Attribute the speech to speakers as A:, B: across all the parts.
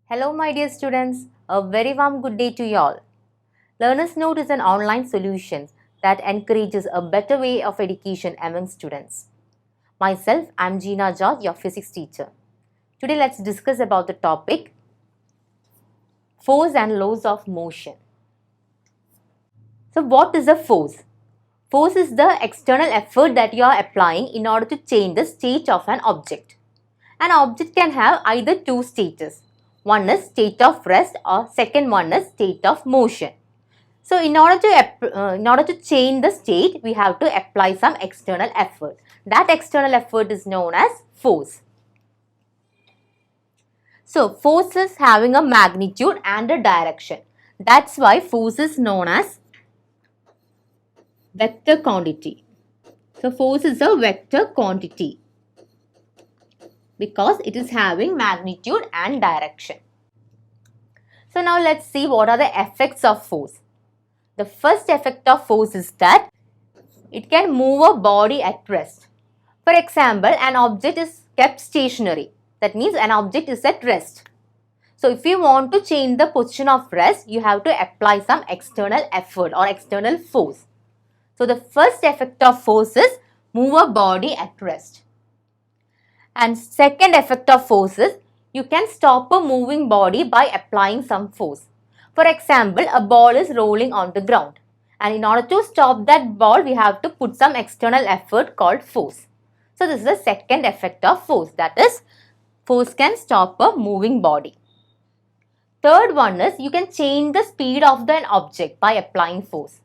A: Hello my dear students, a very warm good day to you all. Learner's Note is an online solution that encourages a better way of education among students. Myself, I am Gina George, your physics teacher. Today let's discuss about the topic force and laws of motion. So what is a force? Force is the external effort that you are applying in order to change the state of an object. An object can have either two states. One is state of rest or second one is state of motion. So in order to change the state, we have to apply some external effort. That external effort is known as force. So force is having a magnitude and a direction. That's why force is known as vector quantity. So force is a vector quantity because it is having magnitude and direction. So now let's see what are the effects of force. The first effect of force is that it can move a body at rest. For example, an object is kept stationary. That means an object is at rest. So if you want to change the position of rest, you have to apply some external effort or external force. So the first effect of force is move a body at rest. And second effect of force is you can stop a moving body by applying some force. For example, a ball is rolling on the ground. And in order to stop that ball, we have to put some external effort called force. So this is the second effect of force. That is, force can stop a moving body. Third one is you can change the speed of an object by applying force.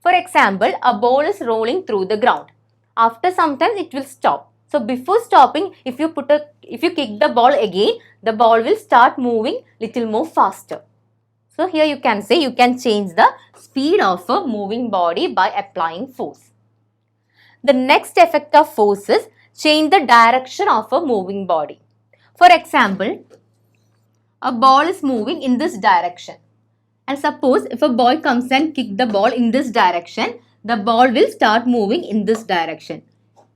A: For example, a ball is rolling through the ground. After some time, it will stop. So before stopping, if you kick the ball again, the ball will start moving little more faster. So here you can say you can change the speed of a moving body by applying force. The next effect of force is change the direction of a moving body. For example, a ball is moving in this direction. And suppose if a boy comes and kick the ball in this direction, the ball will start moving in this direction.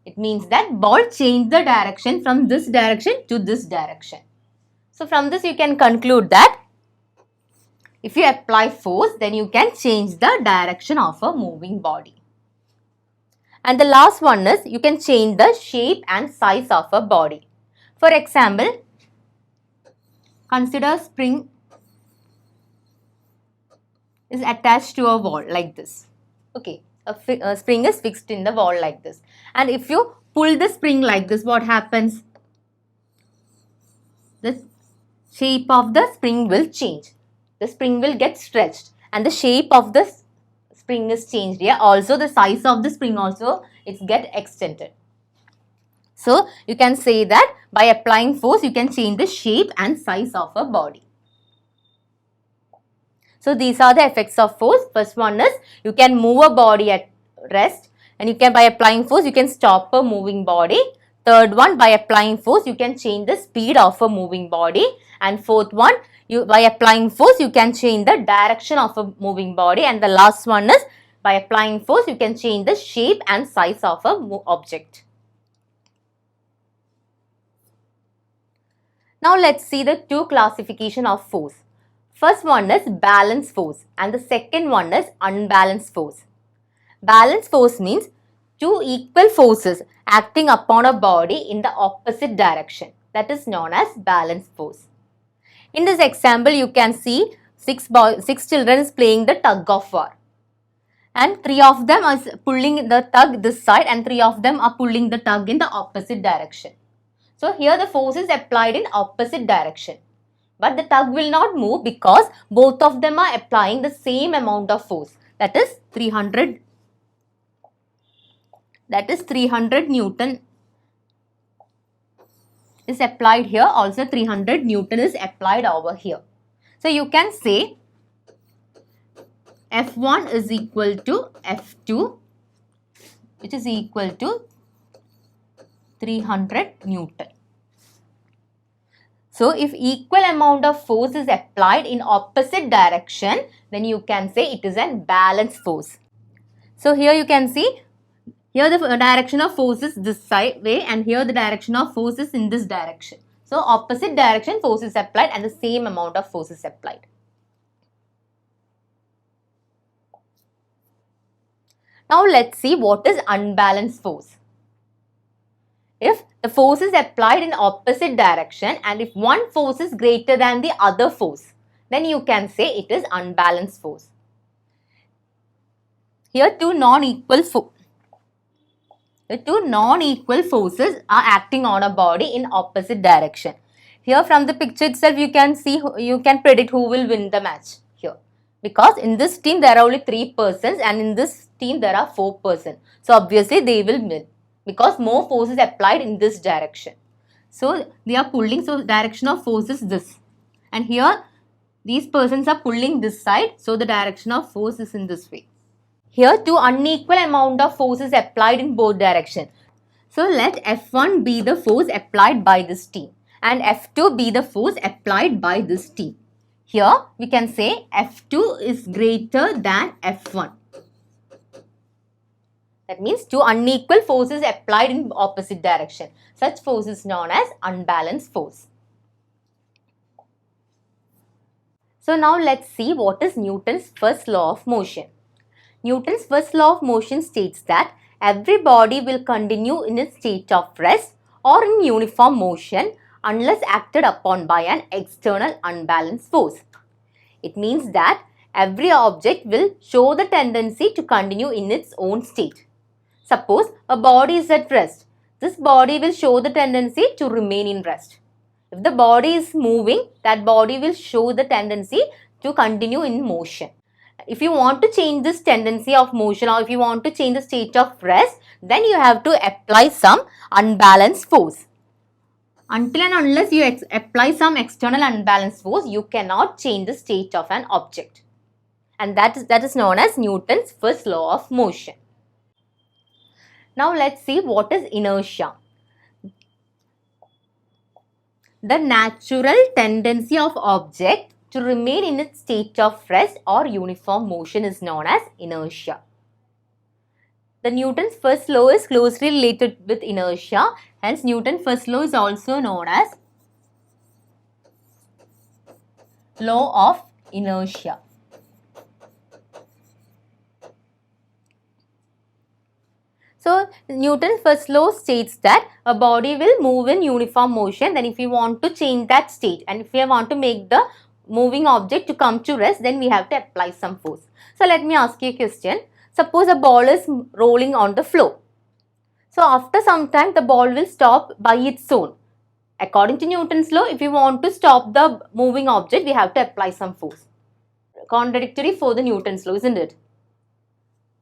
A: It means that ball changed the direction from this direction to this direction. So from this you can conclude that if you apply force, then you can change the direction of a moving body. And the last one is you can change the shape and size of a body. For example, consider a spring is attached to a wall like this. Okay, a spring is fixed in the wall like this. And if you pull the spring like this, what happens? The shape of the spring will change. The spring will get stretched and the shape of the spring is changed here. Also the size of the spring also it's get extended. So you can say that by applying force you can change the shape and size of a body. So these are the effects of force. First one is you can move a body at rest, and you can by applying force you can stop a moving body. Third one, by applying force you can change the speed of a moving body. And fourth one, by applying force you can change the direction of a moving body. And the last one is by applying force you can change the shape and size of a object. Now let's see the two classification of force. First one is balanced force and the second one is unbalanced force. Balanced force means two equal forces acting upon a body in the opposite direction. That is known as balanced force. In this example, you can see six children is playing the tug of war. And three of them are pulling the tug this side and three of them are pulling the tug in the opposite direction. So here the force is applied in opposite direction. But the tug will not move because both of them are applying the same amount of force. That is 300 Newton is applied here. Also 300 Newton is applied over here. So you can say F1 is equal to F2, which is equal to 300 Newton. So if equal amount of force is applied in opposite direction, then you can say it is a balanced force. So here you can see, here the direction of force is this side way and here the direction of force is in this direction. So opposite direction force is applied and the same amount of force is applied. Now let's see what is unbalanced force. If the force is applied in opposite direction and if one force is greater than the other force, then you can say it is unbalanced force. Here two non-equal forces are acting on a body in opposite direction. Here from the picture itself you can see, you can predict who will win the match here. Because in this team there are only 3 persons and in this team there are 4 persons. So obviously they will win because more force is applied in this direction. So they are pulling, so direction of force is this. And here these persons are pulling this side, so the direction of force is in this way. Here two unequal amount of force is applied in both directions. So let F1 be the force applied by this team and F2 be the force applied by this team. Here we can say F2 is greater than F1. That means two unequal forces applied in opposite direction. Such force is known as unbalanced force. So now let's see what is Newton's first law of motion. Newton's first law of motion states that every body will continue in a state of rest or in uniform motion unless acted upon by an external unbalanced force. It means that every object will show the tendency to continue in its own state. Suppose a body is at rest. This body will show the tendency to remain in rest. If the body is moving, that body will show the tendency to continue in motion. If you want to change this tendency of motion or if you want to change the state of rest, then you have to apply some unbalanced force. Until and unless you apply some external unbalanced force, you cannot change the state of an object. And that is known as Newton's first law of motion. Now let's see what is inertia. The natural tendency of object to remain in its state of rest or uniform motion is known as inertia. The Newton's first law is closely related with inertia, hence Newton's first law is also known as law of inertia. So Newton's first law states that a body will move in uniform motion. Then if we want to change that state and if we want to make the moving object to come to rest, then we have to apply some force. So let me ask you a question. Suppose a ball is rolling on the floor. So after some time the ball will stop by its own. According to Newton's law, if we want to stop the moving object, we have to apply some force. Contradictory for the Newton's law, isn't it?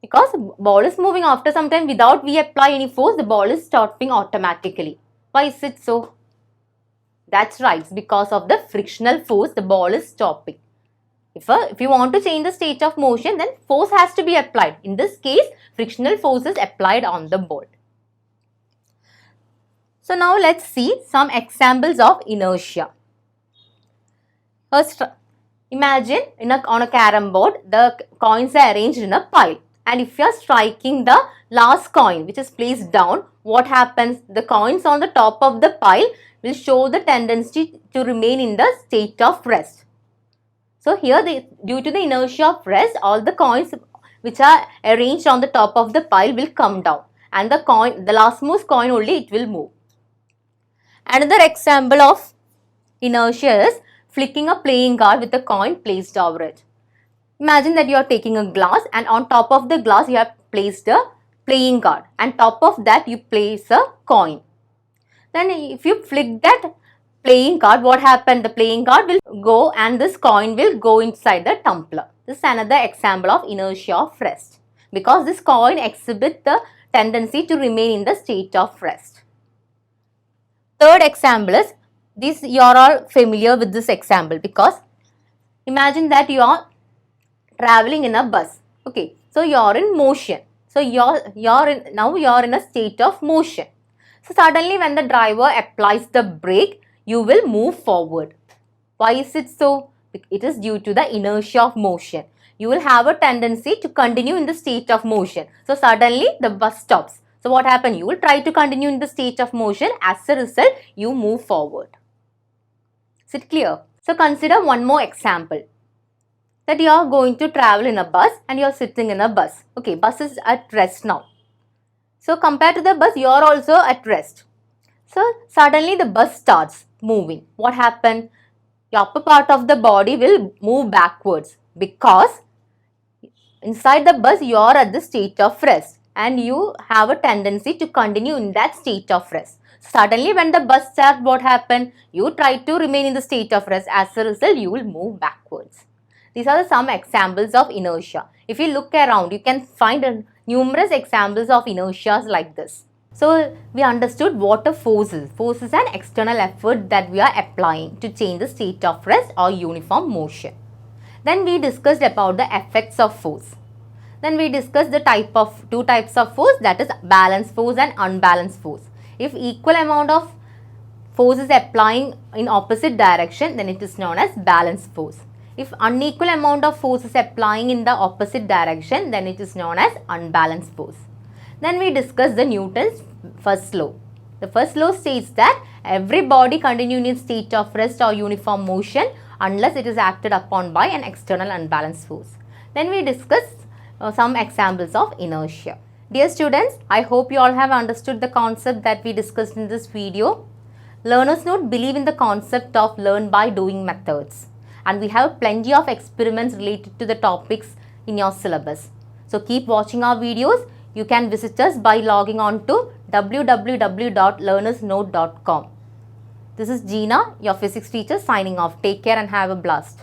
A: Because the ball is moving after some time without we apply any force, the ball is stopping automatically. Why is it so? That's right, because of the frictional force the ball is stopping. If you want to change the state of motion, then force has to be applied. In this case, frictional force is applied on the ball. So now let's see some examples of inertia. First, imagine on a carom board, the coins are arranged in a pile. And if you are striking the last coin which is placed down, what happens? The coins on the top of the pile will show the tendency to remain in the state of rest. So here, due to the inertia of rest, all the coins which are arranged on the top of the pile will come down. And the lastmost coin only it will move. Another example of inertia is flicking a playing card with a coin placed over it. Imagine that you are taking a glass and on top of the glass you have placed a playing card and top of that you place a coin. Then if you flick that playing card, what happened? The playing card will go and this coin will go inside the tumbler. This is another example of inertia of rest because this coin exhibits the tendency to remain in the state of rest. Third example is, you are all familiar with this example because imagine that you are traveling in a bus. Okay, so you are in motion. So now you are in a state of motion. So suddenly when the driver applies the brake, you will move forward. Why is it so? It is due to the inertia of motion. You will have a tendency to continue in the state of motion. So suddenly the bus stops. So what happens? You will try to continue in the state of motion. As a result, you move forward. Is it clear? So consider one more example, that you are going to travel in a bus and you are sitting in a bus. Okay, bus is at rest now. So compared to the bus, you are also at rest. So suddenly the bus starts moving. What happened? Your upper part of the body will move backwards because inside the bus you are at the state of rest and you have a tendency to continue in that state of rest. Suddenly when the bus starts, what happened? You try to remain in the state of rest. As a result, you will move backwards. These are some examples of inertia. If you look around, you can find numerous examples of inertia like this. So we understood what a force is. Force is an external effort that we are applying to change the state of rest or uniform motion. Then we discussed about the effects of force. Then we discussed the two types of force, that is balanced force and unbalanced force. If equal amount of force is applying in opposite direction, then it is known as balanced force. If unequal amount of force is applying in the opposite direction, then it is known as unbalanced force. Then we discussed the Newton's first law. The first law states that every body continues in state of rest or uniform motion unless it is acted upon by an external unbalanced force. Then we discussed some examples of inertia. Dear students, I hope you all have understood the concept that we discussed in this video. Learners Note believe in the concept of learn by doing methods, and we have plenty of experiments related to the topics in your syllabus. So keep watching our videos. You can visit us by logging on to www.learnersnote.com. This is Gina, your physics teacher, signing off. Take care and have a blast.